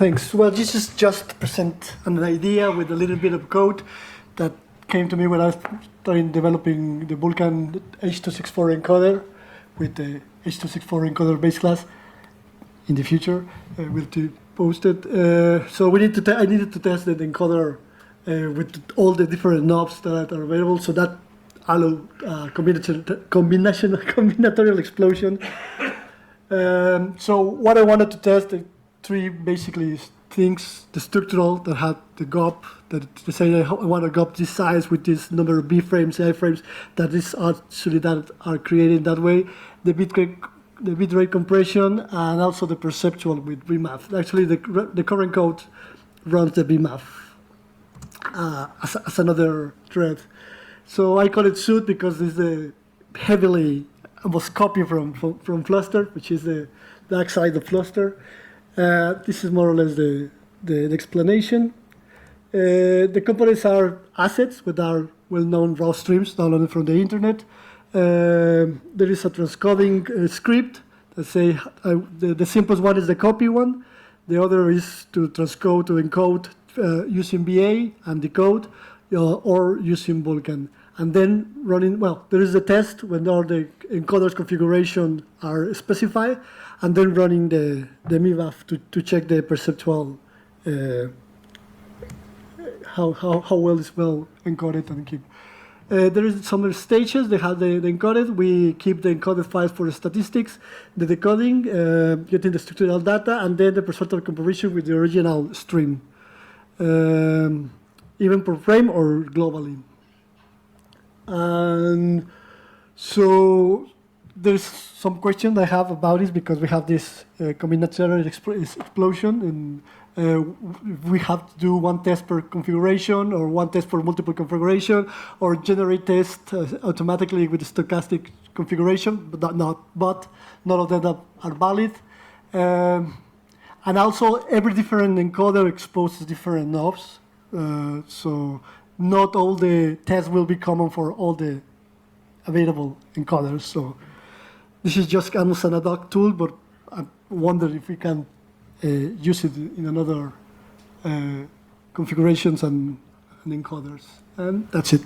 Thanks. Well, this is just to present an idea with a little bit of code that came to me when I started developing the Vulkan H.264 encoder with the H.264 encoder base class. In the future, we'll post it. So I needed to test the encoder with all the different knobs that are available, so that allowed combinatorial explosion. So what I wanted to test, the three basically things: the structural that had the GOP, that to say I want a GOP this size with this number of B frames, A frames, that is actually that are created that way. The bitrate compression, and also the perceptual with VMAF. Actually, the current code runs the VMAF as another thread. So I call it Soothe because it's a heavily almost copy from Fluster, which is the dark side of Fluster. This is more or less the explanation. The components are assets with our well-known raw streams downloaded from the internet. There is a transcoding script that say the simplest one is the copy one. The other is to transcode to encode using BA and decode or using Vulkan. And then running, well, there is a test when all the encoders configuration are specified, and then running the VMAF to check the perceptual how well it's well encoded and keep. There is some stages. They have the encoded. We keep the encoded files for the statistics, the decoding, getting the structural data, and then the perceptual comparison with the original stream, even per frame or globally. And so there's some questions I have about this because we have this combinatorial explosion, and we have to do one test per configuration or one test for multiple configuration, or generate tests automatically with the stochastic configuration, but none of them are valid. And also every different encoder exposes different knobs, so not all the tests will be common for all the available encoders. So this is just almost an ad hoc tool, but I wonder if we can use it in another configurations and encoders. And that's it.